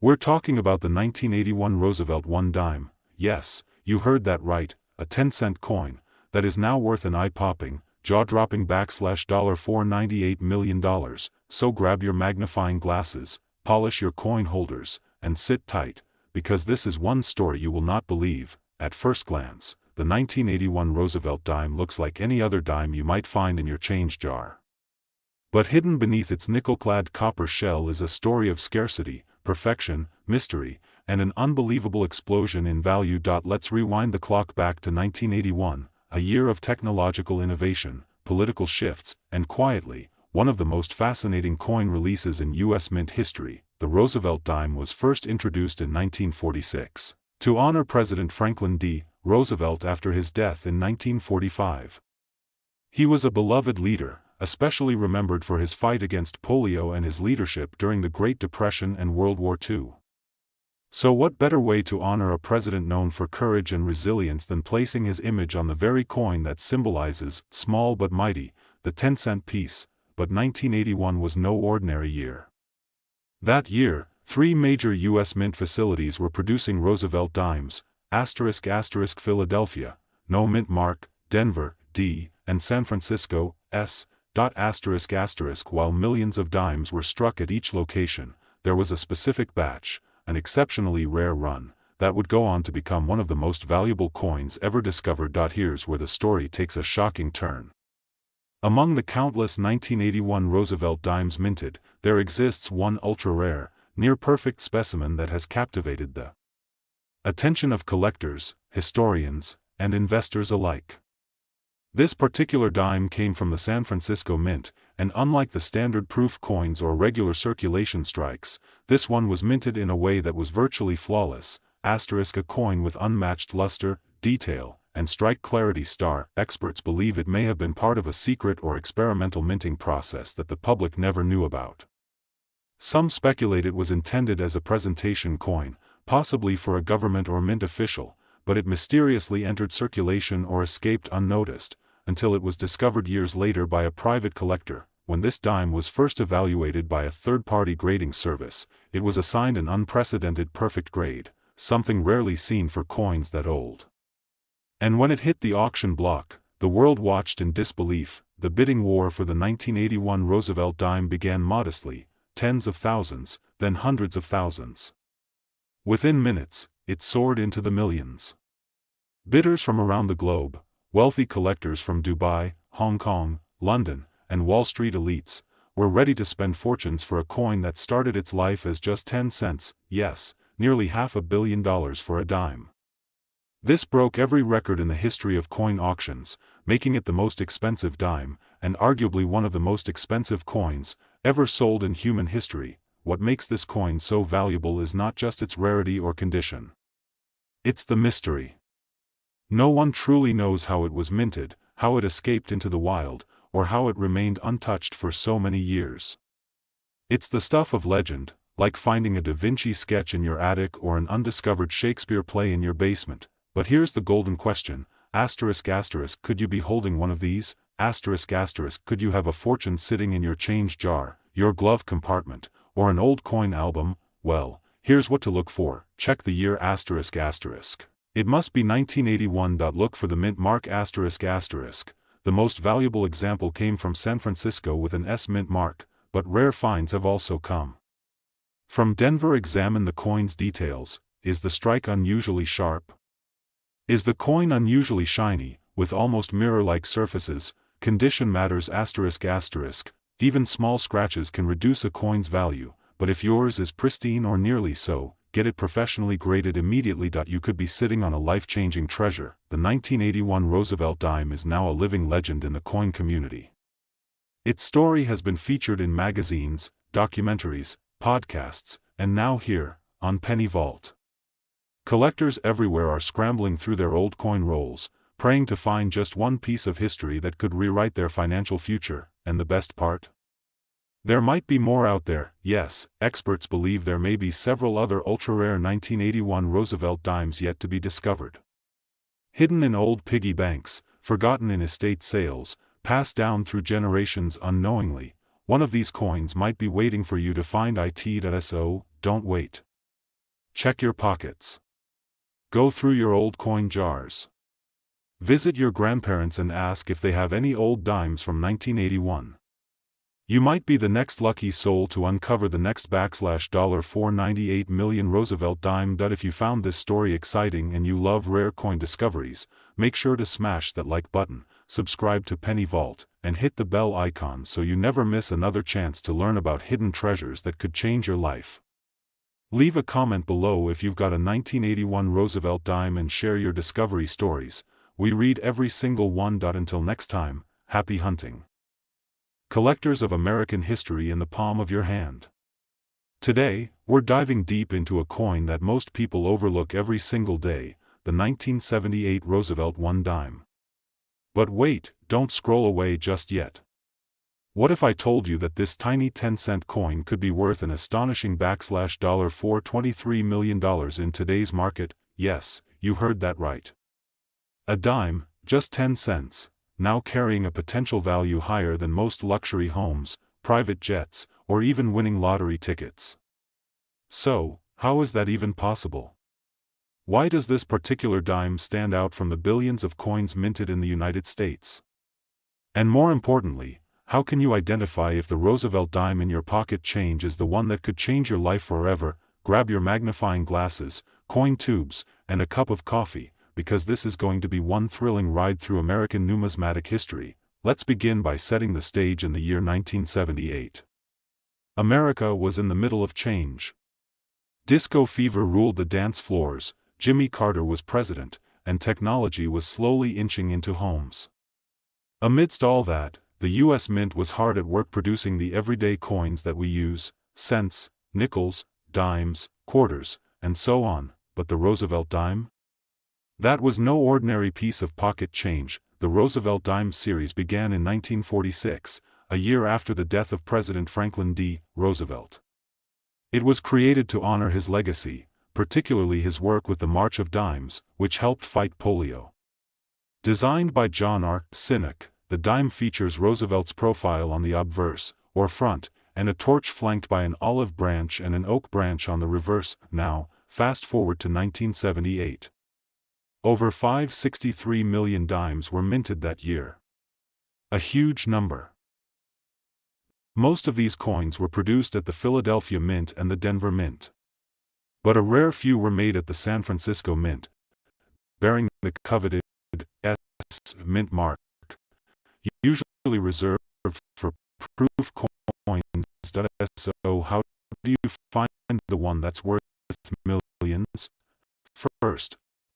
We're talking about the 1981 Roosevelt 1 dime. Yes, you heard that right, a 10-cent coin, that is now worth an eye-popping, jaw-dropping $498 million, so grab your magnifying glasses, polish your coin holders, and sit tight, because this is one story you will not believe. At first glance, the 1981 Roosevelt dime looks like any other dime you might find in your change jar. But hidden beneath its nickel-clad copper shell is a story of scarcity, perfection, mystery, and an unbelievable explosion in value. Let's rewind the clock back to 1981, a year of technological innovation, political shifts, and quietly, one of the most fascinating coin releases in U.S. mint history. The Roosevelt dime was first introduced in 1946, to honor President Franklin D. Roosevelt after his death in 1945. He was a beloved leader, especially remembered for his fight against polio and his leadership during the Great Depression and World War II. So what better way to honor a president known for courage and resilience than placing his image on the very coin that symbolizes, small but mighty, the 10-cent piece? But 1981 was no ordinary year. That year, 3 major U.S. mint facilities were producing Roosevelt dimes, Philadelphia, no mint mark, Denver, D, and San Francisco, S. While millions of dimes were struck at each location, there was a specific batch, an exceptionally rare run, that would go on to become one of the most valuable coins ever discovered. Here's where the story takes a shocking turn. Among the countless 1981 Roosevelt dimes minted, there exists one ultra-rare, near-perfect specimen that has captivated the attention of collectors, historians, and investors alike. This particular dime came from the San Francisco Mint, and unlike the standard proof coins or regular circulation strikes, this one was minted in a way that was virtually flawless, a coin with unmatched luster, detail, and strike clarity. Experts believe it may have been part of a secret or experimental minting process that the public never knew about. Some speculate it was intended as a presentation coin, possibly for a government or mint official, but it mysteriously entered circulation or escaped unnoticed, until it was discovered years later by a private collector. When this dime was first evaluated by a third-party grading service, it was assigned an unprecedented perfect grade, something rarely seen for coins that old. And when it hit the auction block, the world watched in disbelief. The bidding war for the 1981 Roosevelt dime began modestly, tens of thousands, then hundreds of thousands. Within minutes, it soared into the millions. Bidders from around the globe, wealthy collectors from Dubai, Hong Kong, London, and Wall Street elites, were ready to spend fortunes for a coin that started its life as just 10 cents, yes, nearly $500 million for a dime. This broke every record in the history of coin auctions, making it the most expensive dime, and arguably one of the most expensive coins ever sold in human history. What makes this coin so valuable is not just its rarity or condition. It's the mystery. No one truly knows how it was minted, how it escaped into the wild, or how it remained untouched for so many years. It's the stuff of legend, like finding a Da Vinci sketch in your attic or an undiscovered Shakespeare play in your basement. But here's the golden question, could you be holding one of these? Could you have a fortune sitting in your change jar, your glove compartment, or an old coin album? Well, here's what to look for. Check the year It must be 1981. Look for the mint mark The most valuable example came from San Francisco with an S mint mark, but rare finds have also come from Denver. Examine the coin's details. Is the strike unusually sharp? Is the coin unusually shiny, with almost mirror-like surfaces? Condition matters. Even small scratches can reduce a coin's value, but if yours is pristine or nearly so, get it professionally graded immediately. You could be sitting on a life-changing treasure. The 1981 Roosevelt dime is now a living legend in the coin community. Its story has been featured in magazines, documentaries, podcasts, and now here, on Penny Vault. Collectors everywhere are scrambling through their old coin rolls, praying to find just one piece of history that could rewrite their financial future. And the best part? There might be more out there. Yes, experts believe there may be several other ultra-rare 1981 Roosevelt dimes yet to be discovered. Hidden in old piggy banks, forgotten in estate sales, passed down through generations unknowingly, one of these coins might be waiting for you to find. Don't wait. Check your pockets. Go through your old coin jars. Visit your grandparents and ask if they have any old dimes from 1981. You might be the next lucky soul to uncover the next $498 million Roosevelt dime. If you found this story exciting and you love rare coin discoveries, make sure to smash that like button, subscribe to Penny Vault, and hit the bell icon so you never miss another chance to learn about hidden treasures that could change your life. Leave a comment below if you've got a 1981 Roosevelt dime and share your discovery stories. We read every single one. Until next time, happy hunting. Collectors of American history in the palm of your hand. Today, we're diving deep into a coin that most people overlook every single day, the 1978 Roosevelt one dime. But wait, don't scroll away just yet. What if I told you that this tiny 10-cent coin could be worth an astonishing $423 million in today's market? Yes, you heard that right. A dime, just 10 cents, now carrying a potential value higher than most luxury homes, private jets, or even winning lottery tickets. So, how is that even possible? Why does this particular dime stand out from the billions of coins minted in the United States? And more importantly, how can you identify if the Roosevelt dime in your pocket change is the one that could change your life forever? Grab your magnifying glasses, coin tubes, and a cup of coffee, because this is going to be one thrilling ride through American numismatic history. Let's begin by setting the stage in the year 1978. America was in the middle of change. Disco fever ruled the dance floors, Jimmy Carter was president, and technology was slowly inching into homes. Amidst all that, the U.S. Mint was hard at work producing the everyday coins that we use: cents, nickels, dimes, quarters, and so on. But the Roosevelt dime? That was no ordinary piece of pocket change. The Roosevelt dime series began in 1946, a year after the death of President Franklin D. Roosevelt. It was created to honor his legacy, particularly his work with the March of Dimes, which helped fight polio. Designed by John R. Sinek, the dime features Roosevelt's profile on the obverse, or front, and a torch flanked by an olive branch and an oak branch on the reverse. Now, fast forward to 1978. Over 563 million dimes were minted that year. A huge number. Most of these coins were produced at the Philadelphia Mint and the Denver Mint. But a rare few were made at the San Francisco Mint, bearing the coveted S mint mark, usually reserved for proof coins. So how do you find the one that's worth millions? First,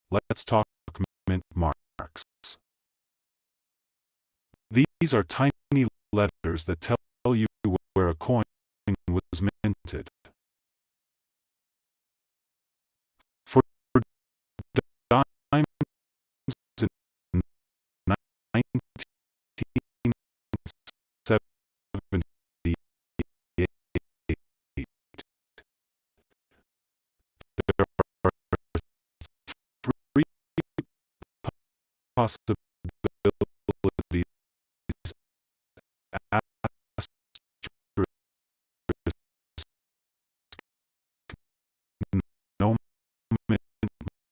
let's talk mint marks. These are tiny letters that tell you where a coin was minted. For dimes in 1978, there are three possibilities: no mint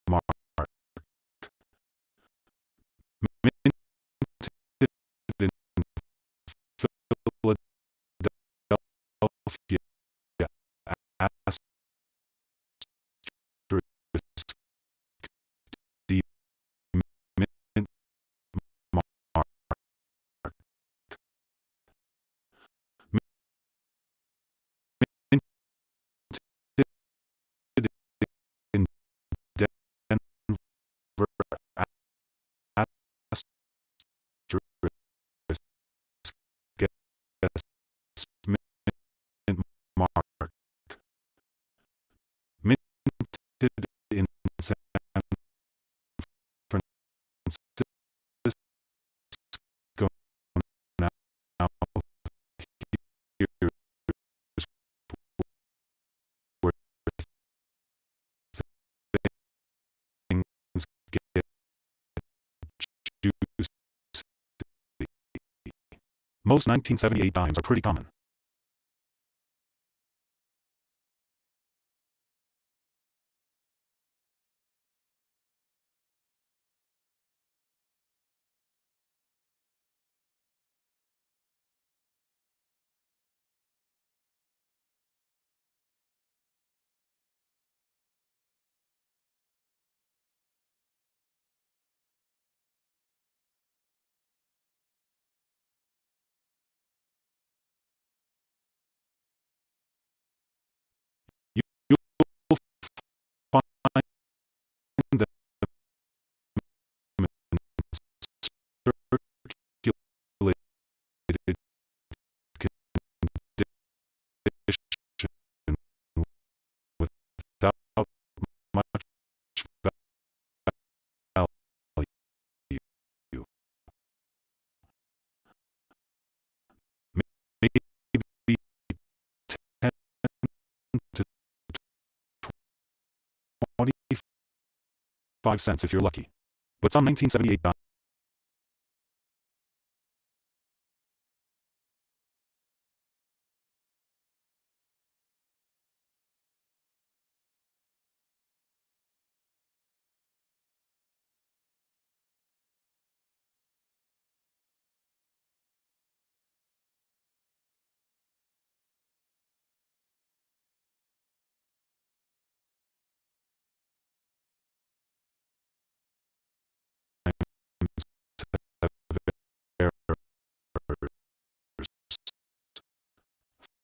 mark, minted in Philadelphia, D mint mark, minted in Denver, mint mark, minted in San Francisco. Now here's where things get juicy. Most 1978 dimes are pretty common. 5 cents if you're lucky. But some 1978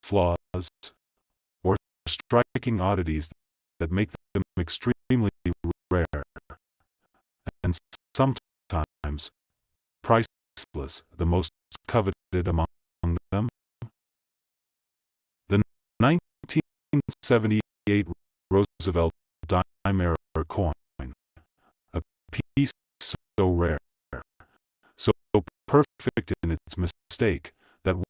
flaws, or striking oddities that make them extremely rare, and sometimes priceless, the most coveted among them. The 1978 Roosevelt dime-era coin, a piece so rare, so perfect in its mistake, that one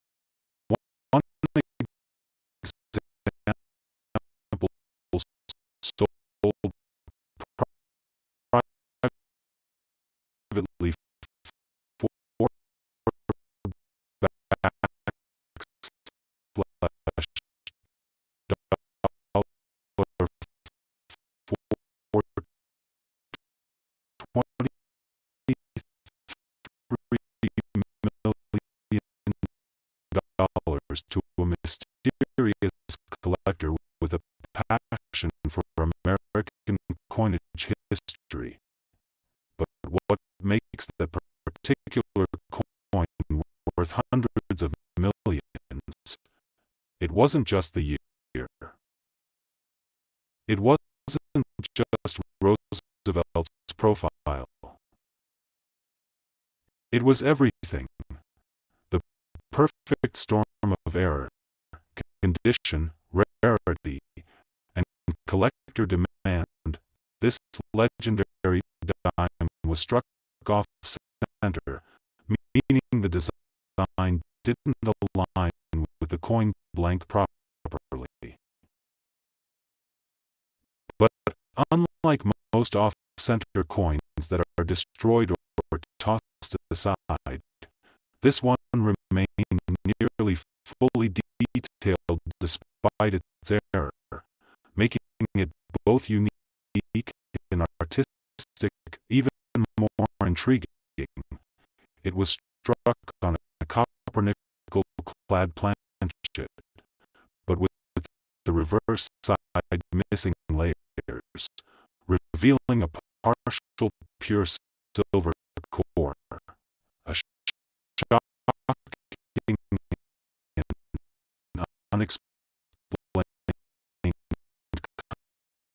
example sold privately for backslash dollar for $23 million to a mysterious collector with a passion for American coinage history. But what makes that particular coin worth hundreds of millions? It wasn't just the year. It wasn't just Roosevelt's profile. It was everything. The perfect storm of error, condition, rarity, and collector demand. This legendary dime was struck off center, meaning the design didn't align with the coin blank properly. But unlike most off-center coins that are destroyed or tossed aside, this one remained nearly fully detailed despite its error, making it both unique and artistic, even more intriguing. It was struck on a copper nickel-clad planchet, but with the reverse side missing layers, revealing a partial pure silver core. A shocking and unexplained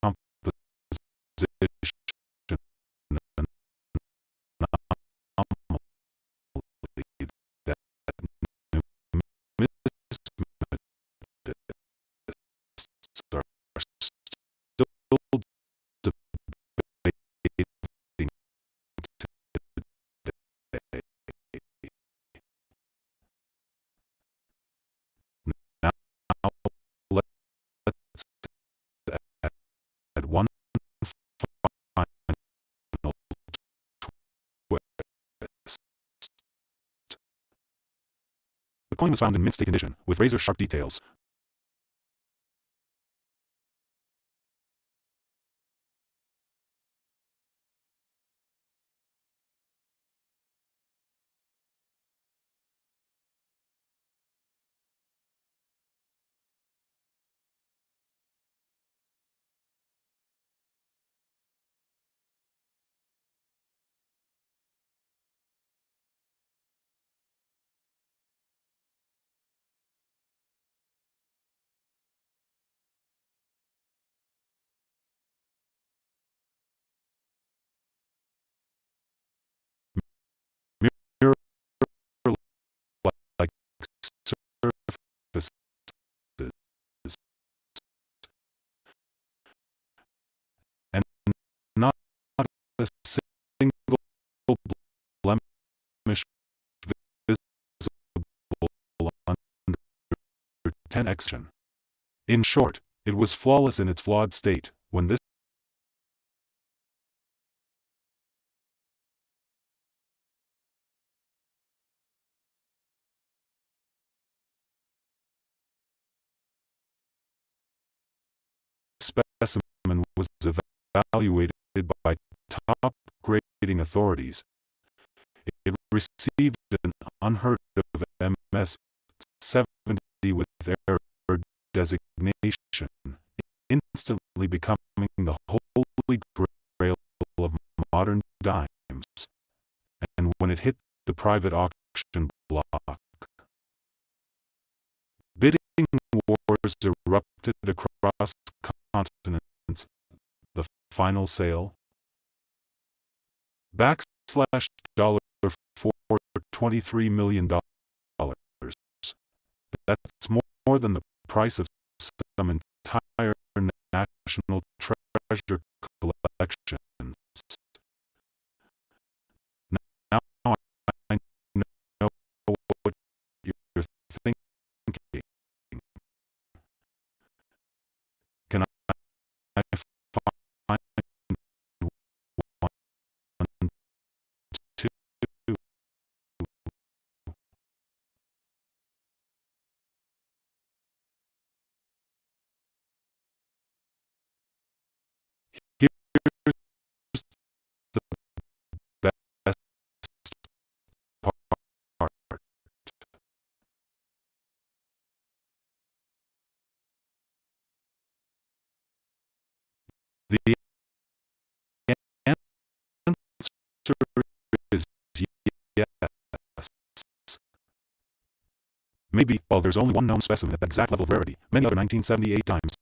composition, an anomaly that numismatists are still debating today. Now, let's add one final twist. The coin was found in mint-state condition, with razor-sharp details. Mirror-like surfaces, and not a single blemish visible under 10x. In short, it was flawless in its flawed state. When this specimen was evaluated by top grading authorities. It received an unheard of MS 70 with error designation, instantly becoming the holy grail of modern dimes. And when it hit the private auction block, bidding wars erupted across continents. The final sale? Backslash dollar for $23 million. That's more than the price of some entire national treasure collections. Now I know what you're thinking. Can I find one, two? Here's the best part. The answer is yes. Maybe, while there's only one known specimen at that exact level of rarity, many other 1978 dimes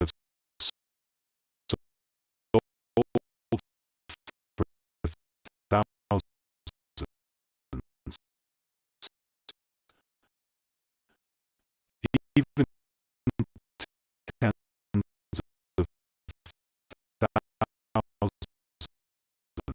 have sold for thousands. Even